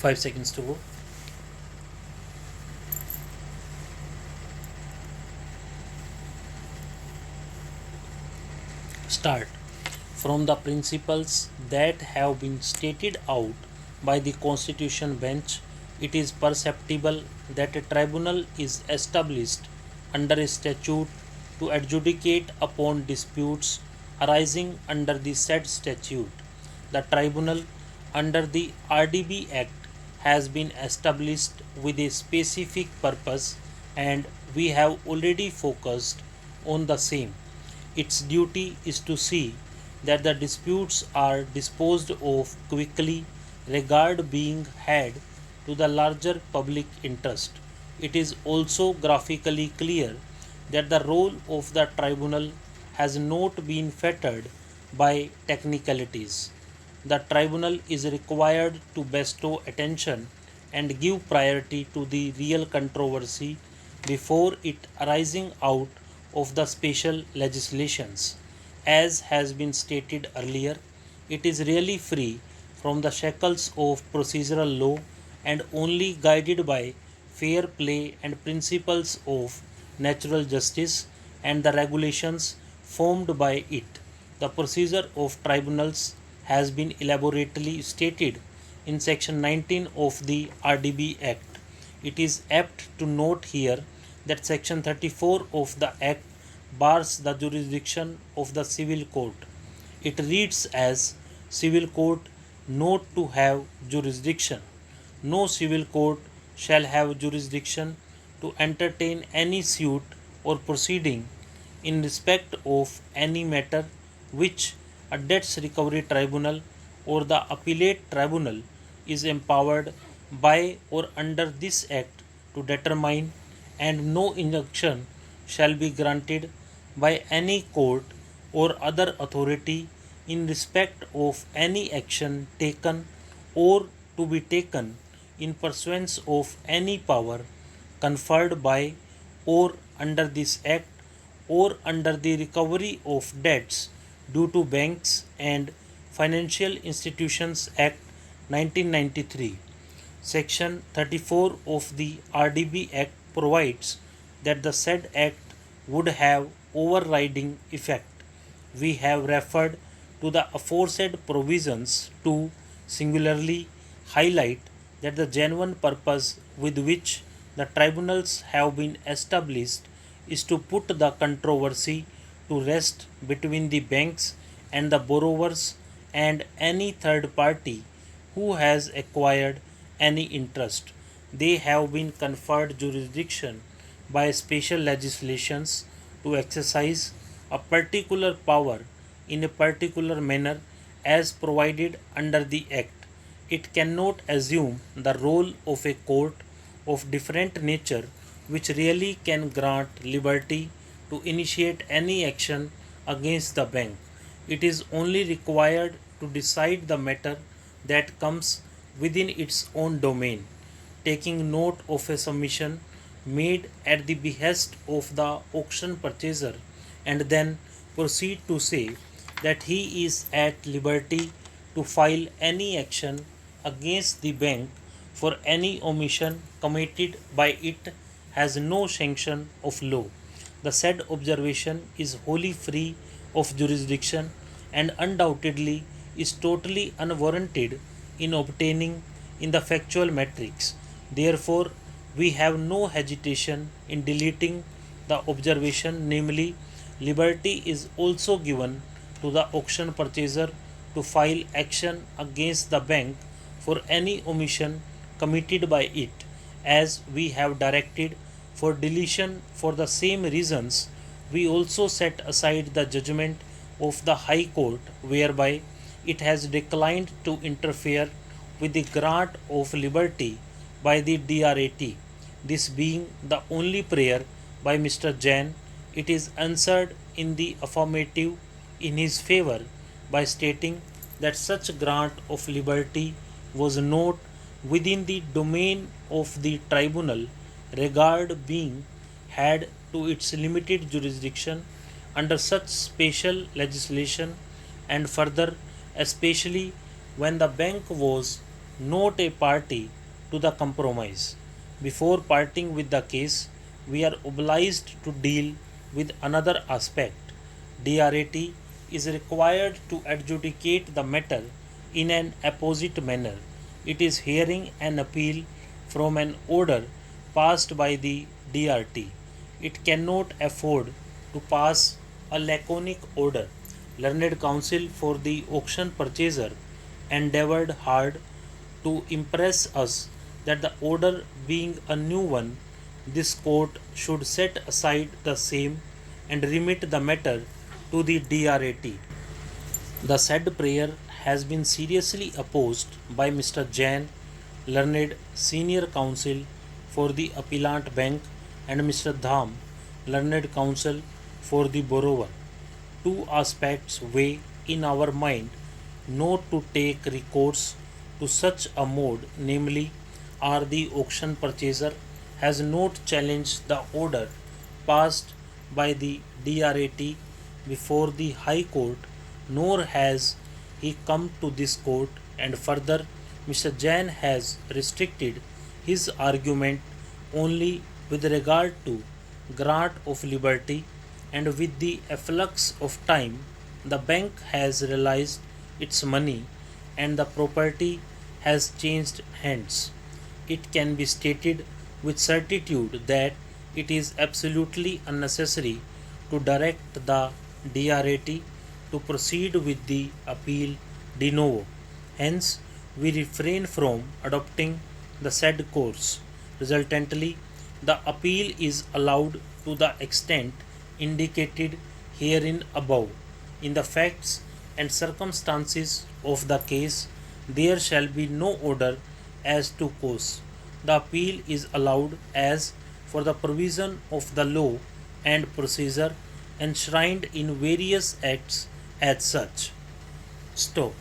5 seconds to go. Start. From the principles that have been stated out by the Constitution Bench, it is perceptible that a tribunal is established under a statute to adjudicate upon disputes arising under the said statute. The tribunal under the RDB Act has been established with a specific purpose, and we have already focused on the same. Its duty is to see that the disputes are disposed of quickly, regard being had to the larger public interest. It is also graphically clear that the role of the tribunal has not been fettered by technicalities. The tribunal is required to bestow attention and give priority to the real controversy before it arising out of the special legislations. As has been stated earlier, it is really free from the shackles of procedural law and only guided by fair play and principles of natural justice and the regulations formed by it. The procedure of tribunals has been elaborately stated in section 19 of the RDB Act. It is apt to note here that section 34 of the Act bars the jurisdiction of the civil court. It reads as civil court not to have jurisdiction. No civil court shall have jurisdiction to entertain any suit or proceeding in respect of any matter which a debts recovery tribunal or the appellate tribunal is empowered by or under this act to determine, and no injunction shall be granted by any court or other authority in respect of any action taken or to be taken in pursuance of any power conferred by or under this act or under the recovery of debts due to Banks and Financial Institutions Act 1993. Section 34 of the RDB Act provides that the said act would have overriding effect. We have referred to the aforesaid provisions to singularly highlight that the genuine purpose with which the tribunals have been established is to put the controversy to rest between the banks and the borrowers and any third party who has acquired any interest. They have been conferred jurisdiction by special legislations to exercise a particular power in a particular manner as provided under the Act. It cannot assume the role of a court of different nature which really can grant liberty to initiate any action against the bank. It is only required to decide the matter that comes within its own domain, taking note of a submission made at the behest of the auction purchaser, and then proceed to say that he is at liberty to file any action against the bank for any omission committed by it has no sanction of law. The said observation is wholly free of jurisdiction and undoubtedly is totally unwarranted in obtaining in the factual matrix. Therefore, we have no hesitation in deleting the observation, namely, liberty is also given to the auction purchaser to file action against the bank for any omission committed by it, as we have directed for deletion. For the same reasons, we also set aside the judgment of the High Court whereby it has declined to interfere with the grant of liberty by the DRAT. This being the only prayer by Mr. Jain, it is answered in the affirmative in his favor by stating that such grant of liberty was not within the domain of the tribunal, regard being had to its limited jurisdiction under such special legislation, and further, especially when the bank was not a party to the compromise. Before parting with the case, we are obliged to deal with another aspect. DRAT is required to adjudicate the matter in an apposite manner. It is hearing an appeal from an order passed by the DRT. It cannot afford to pass a laconic order. Learned counsel for the auction purchaser endeavored hard to impress us that the order being a new one, this court should set aside the same and remit the matter to the DRAT. The said prayer has been seriously opposed by Mr. Jain, learned senior counsel for the appellant bank, and Mr. Dham, learned counsel for the borrower. Two aspects weigh in our mind not to take recourse to such a mode, namely, are the auction purchaser has not challenged the order passed by the DRAT before the High Court, nor has he come to this court, and further, Mr. Jain has restricted his argument only with regard to grant of liberty, and with the efflux of time, the bank has realized its money and the property has changed hands. It can be stated with certitude that it is absolutely unnecessary to direct the DRAT to proceed with the appeal de novo. Hence, we refrain from adopting the said course. Resultantly, the appeal is allowed to the extent indicated herein above. In the facts and circumstances of the case, there shall be no order as to cause. The appeal is allowed as for the provision of the law and procedure enshrined in various acts as such. Stop.